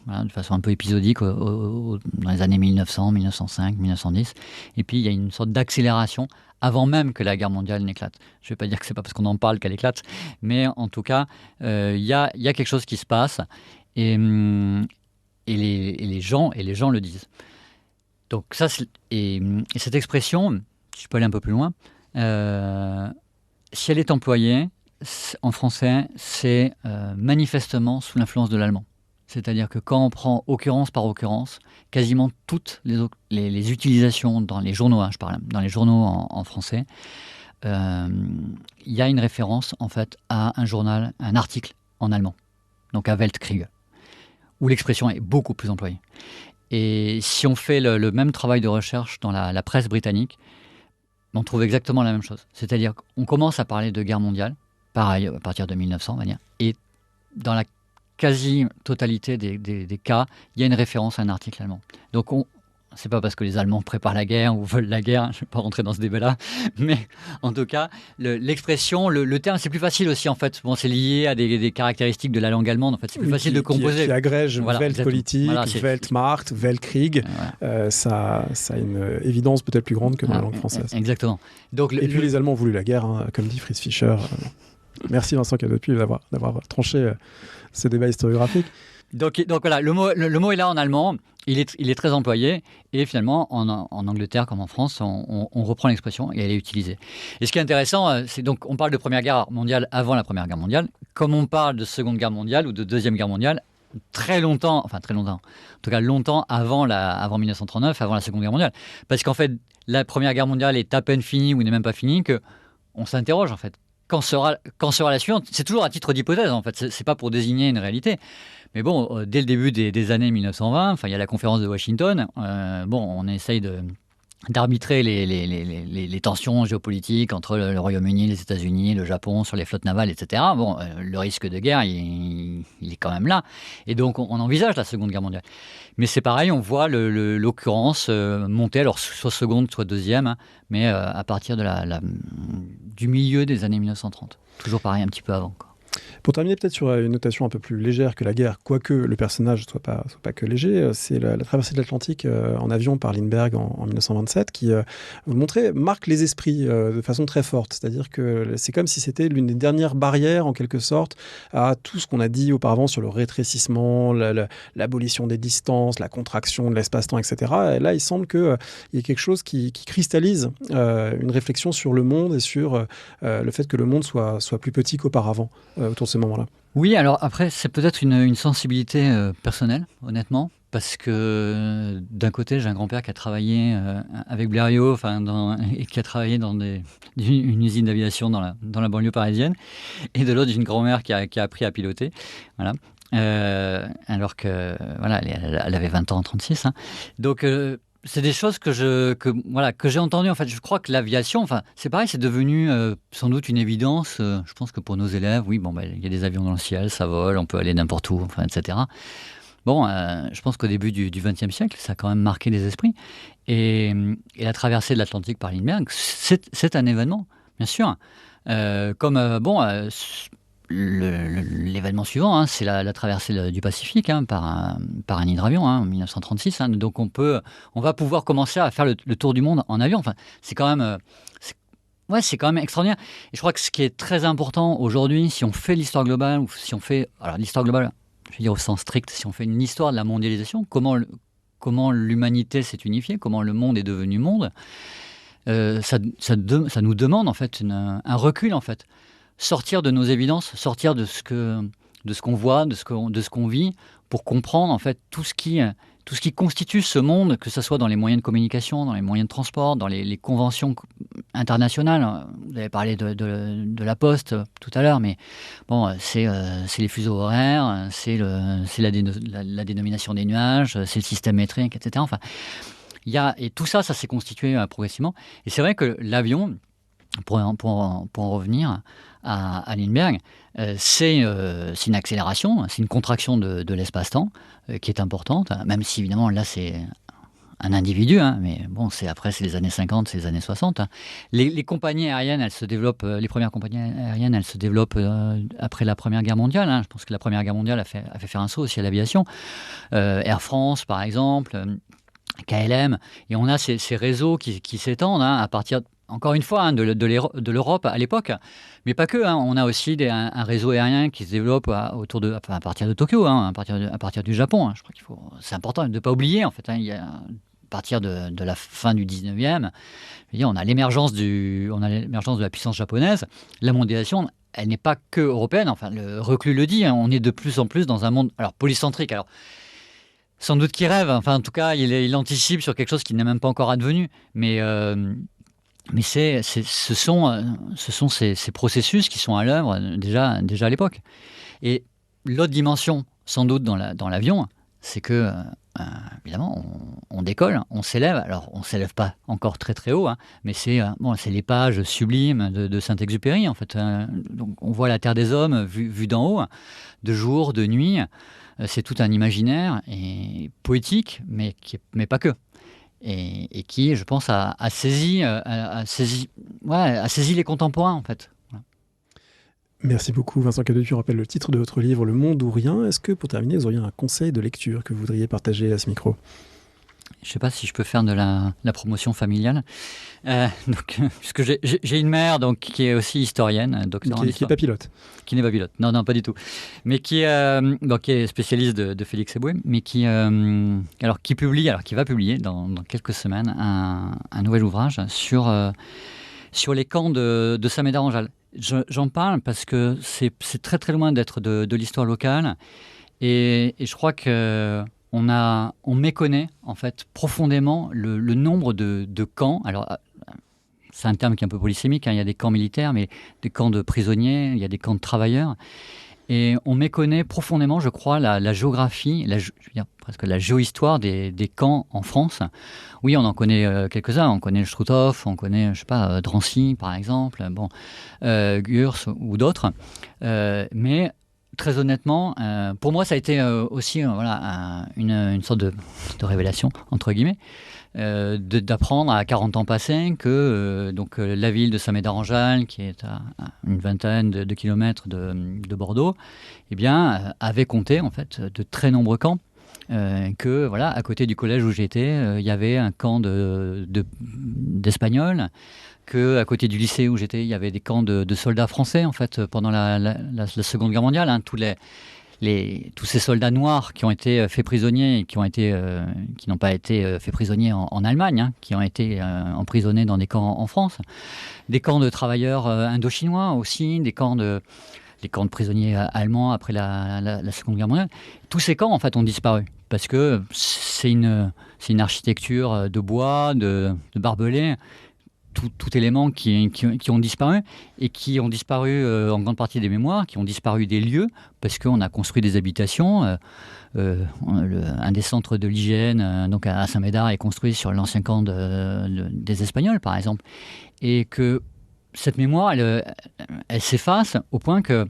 de façon un peu épisodique dans les années 1900, 1905, 1910. Et puis, il y a une sorte d'accélération avant même que la guerre mondiale n'éclate. Je ne vais pas dire que c'est pas parce qu'on en parle qu'elle éclate, mais en tout cas, il y a quelque chose qui se passe et les gens le disent. Donc ça, et cette expression, si je peux aller un peu plus loin, si elle est employée en français, c'est manifestement sous l'influence de l'allemand. C'est-à-dire que quand on prend occurrence par occurrence, quasiment toutes les utilisations dans les journaux, je parle, dans les journaux en français, il y a une référence en fait à un journal, un article en allemand, donc à Weltkrieg, où l'expression est beaucoup plus employée. Et si on fait le même travail de recherche dans la presse britannique, on trouve exactement la même chose. C'est-à-dire qu'on commence à parler de guerre mondiale, pareil, à partir de 1900, on va dire, et dans la quasi-totalité des cas, il y a une référence à un article allemand. Donc c'est pas parce que les Allemands préparent la guerre ou veulent la guerre, je ne vais pas rentrer dans ce débat-là, mais en tout cas, l'expression, le terme, c'est plus facile aussi en fait. Bon, c'est lié à des caractéristiques de la langue allemande, en fait, c'est plus facile de composer. Qui agrège Weltpolitik, Weltmarkt, Weltkrieg, ça a une évidence peut-être plus grande que dans la langue française. Exactement. Donc, et puis les Allemands ont voulu la guerre, hein, comme dit Fritz Fischer. Merci Vincent Cadopuy d'avoir tranché ce débat historiographique. Donc voilà, le mot est là en allemand, il est très employé, et finalement, en Angleterre comme en France, on reprend l'expression et elle est utilisée. Et ce qui est intéressant, c'est donc, on parle de Première Guerre mondiale avant la Première Guerre mondiale, comme on parle de Seconde Guerre mondiale ou de Deuxième Guerre mondiale, très longtemps, en tout cas longtemps avant 1939, avant la Seconde Guerre mondiale. Parce qu'en fait, la Première Guerre mondiale est à peine finie ou n'est même pas finie, qu'on s'interroge en fait. Quand sera la suivante? C'est toujours à titre d'hypothèse en fait, c'est pas pour désigner une réalité. Mais bon, dès le début des années 1920, il y a la conférence de Washington, on essaye d'arbitrer les tensions géopolitiques entre le Royaume-Uni, les États-Unis, le Japon, sur les flottes navales, etc. Le risque de guerre, il est quand même là. Et donc, on envisage la Seconde Guerre mondiale. Mais c'est pareil, on voit l'occurrence monter, alors soit seconde, soit deuxième, hein, mais à partir du milieu des années 1930. Toujours pareil, un petit peu avant, quoi. Pour terminer peut-être sur une notation un peu plus légère que la guerre, quoique le personnage ne soit pas que léger, c'est la traversée de l'Atlantique en avion par Lindbergh en 1927 qui, vous le montrez, marque les esprits de façon très forte. C'est-à-dire que c'est comme si c'était l'une des dernières barrières en quelque sorte à tout ce qu'on a dit auparavant sur le rétrécissement, l'abolition des distances, la contraction de l'espace-temps, etc. Et là, il semble qu'il y ait quelque chose qui cristallise une réflexion sur le monde et sur le fait que le monde soit plus petit qu'auparavant. Autour de ce moment-là. Oui, alors après, c'est peut-être une sensibilité personnelle, honnêtement, parce que d'un côté, j'ai un grand-père qui a travaillé avec Blériot, et qui a travaillé dans une usine d'aviation dans la banlieue parisienne, et de l'autre, j'ai une grand-mère qui a appris à piloter, voilà. Alors que, voilà, elle avait 20 ans en 36, hein. Donc, c'est des choses que j'ai entendues. En fait, je crois que l'aviation, c'est pareil, c'est devenu sans doute une évidence. Je pense que pour nos élèves, oui, il y a des avions dans le ciel, ça vole, on peut aller n'importe où, etc. Je pense qu'au début du XXe siècle, ça a quand même marqué les esprits. Et la traversée de l'Atlantique par Lindbergh, c'est un événement, bien sûr. L'événement suivant, hein, c'est la traversée du Pacifique, hein, par un hydravion, hein, en 1936. Hein, donc on va pouvoir commencer à faire le tour du monde en avion. C'est quand même, c'est quand même extraordinaire. Et je crois que ce qui est très important aujourd'hui, si on fait l'histoire globale, ou si on fait, alors l'histoire globale, je veux dire au sens strict, si on fait une histoire de la mondialisation, comment l'humanité s'est unifiée, comment le monde est devenu monde, ça nous demande en fait un recul en fait. Sortir de nos évidences, sortir de ce qu'on voit, de ce qu'on vit, pour comprendre en fait tout ce qui constitue ce monde, que ce soit dans les moyens de communication, dans les moyens de transport, dans les conventions internationales. Vous avez parlé de la Poste tout à l'heure, mais c'est les fuseaux horaires, c'est la dénomination des nuages, c'est le système métrique, etc. Et tout ça s'est constitué progressivement. Et c'est vrai que l'avion, pour en revenir à Lindbergh, c'est une accélération, c'est une contraction de l'espace-temps qui est importante, même si évidemment là c'est un individu, hein, mais c'est les années 50, c'est les années 60. Hein. Les compagnies aériennes, elles se développent, les premières compagnies aériennes, elles se développent après la Première Guerre mondiale. Hein. Je pense que la Première Guerre mondiale a fait faire un saut aussi à l'aviation. Air France, par exemple, KLM, et on a ces réseaux qui s'étendent, hein, à partir encore une fois, hein, de l'Europe à l'époque, mais pas que. Hein, on a aussi un réseau aérien qui se développe à partir de Tokyo, hein, à partir du Japon. Hein. Je crois c'est important de ne pas oublier. En fait, hein, à partir de la fin du 19e, on a l'émergence de la puissance japonaise. La mondialisation, elle n'est pas que européenne. Le Reclus le dit. Hein, on est de plus en plus dans un monde polycentrique. Alors, sans doute qu'il rêve. En tout cas, il anticipe sur quelque chose qui n'est même pas encore advenu. Mais ce sont ces processus qui sont à l'œuvre déjà à l'époque. Et l'autre dimension, sans doute, dans l'avion, c'est que, évidemment, on décolle, on s'élève. Alors, on ne s'élève pas encore très très haut, hein, mais c'est les pages sublimes de Saint-Exupéry, en fait. Donc, on voit la terre des hommes vue d'en haut, de jour, de nuit. C'est tout un imaginaire et poétique, mais pas que. et qui, je pense, a saisi les contemporains, en fait. Voilà. Merci beaucoup Vincent Cadeau, tu rappelles le titre de votre livre Le Monde ou Rien. Est-ce que pour terminer, vous auriez un conseil de lecture que vous voudriez partager à ce micro ? Je ne sais pas si je peux faire de la promotion familiale. Puisque j'ai une mère donc, qui est aussi historienne, docteur en histoire. Qui n'est pas pilote. Qui n'est pas pilote, non, pas du tout. Mais qui est spécialiste de Félix Eboué, mais qui va publier dans quelques semaines un nouvel ouvrage sur les camps de Samédard-en-Jalles. J'en parle parce que c'est très très loin d'être de l'histoire locale, et je crois que on méconnaît en fait profondément le nombre de camps. Alors, c'est un terme qui est un peu polysémique, hein. Il y a des camps militaires, mais des camps de prisonniers, il y a des camps de travailleurs. Et on méconnaît profondément, je crois, la géographie, je veux dire, presque la géohistoire des camps en France. Oui, on en connaît quelques-uns. On connaît le Struthof, on connaît, je sais pas, Drancy, par exemple, Gurs ou d'autres. Mais très honnêtement, pour moi, ça a été aussi une sorte de révélation, entre guillemets, d'apprendre à 40 ans passés que la ville de Samédard-en-Jalles, qui est à une vingtaine de kilomètres de Bordeaux, avait compté en fait de très nombreux camps. Que à côté du collège où j'étais, il y avait un camp d'Espagnols, que à côté du lycée où j'étais, il y avait des camps de soldats français en fait pendant la Seconde Guerre mondiale. Hein, tous ces soldats noirs qui ont été faits prisonniers et qui n'ont pas été faits prisonniers en Allemagne, hein, qui ont été emprisonnés dans des camps en France, des camps de travailleurs indochinois aussi, les camps de prisonniers allemands après la Seconde Guerre mondiale. Tous ces camps en fait ont disparu parce que c'est une architecture de bois, de barbelés, tout élément qui ont disparu, et qui ont disparu en grande partie des mémoires, qui ont disparu des lieux, parce qu'on a construit des habitations. Un des centres de l'hygiène donc à Saint-Médard est construit sur l'ancien camp des Espagnols, par exemple. Et que cette mémoire, elle s'efface au point que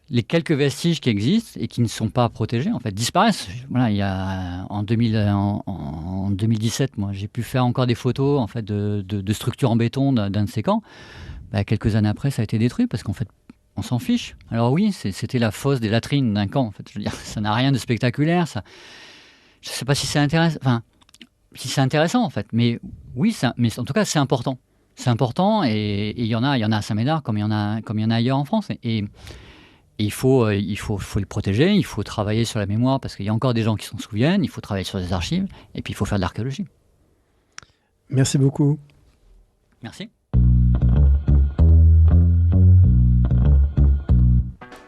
les quelques vestiges qui existent et qui ne sont pas protégés, en fait, disparaissent. Voilà, il y a en 2017, moi, j'ai pu faire encore des photos en fait de structures en béton d'un de ces camps. Quelques années après, ça a été détruit parce qu'en fait, on s'en fiche. Alors oui, c'était la fosse des latrines d'un camp. En fait, je veux dire, ça n'a rien de spectaculaire. Ça, je ne sais pas si c'est intéressant. Enfin, si c'est intéressant en fait, mais oui, mais en tout cas, c'est important. C'est important, et il y en a à Saint-Médard comme il y en a ailleurs en France. Et il faut le protéger, il faut travailler sur la mémoire parce qu'il y a encore des gens qui s'en souviennent, il faut travailler sur les archives, et puis il faut faire de l'archéologie. Merci beaucoup. Merci.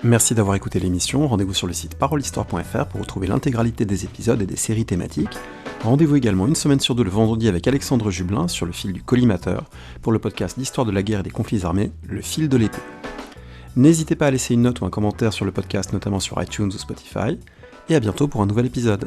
Merci d'avoir écouté l'émission. Rendez-vous sur le site parolehistoire.fr pour retrouver l'intégralité des épisodes et des séries thématiques. Rendez-vous également une semaine sur deux le vendredi avec Alexandre Jublin sur le fil du collimateur pour le podcast d'histoire de la guerre et des conflits armés, Le fil de l'épée. N'hésitez pas à laisser une note ou un commentaire sur le podcast, notamment sur iTunes ou Spotify, et à bientôt pour un nouvel épisode.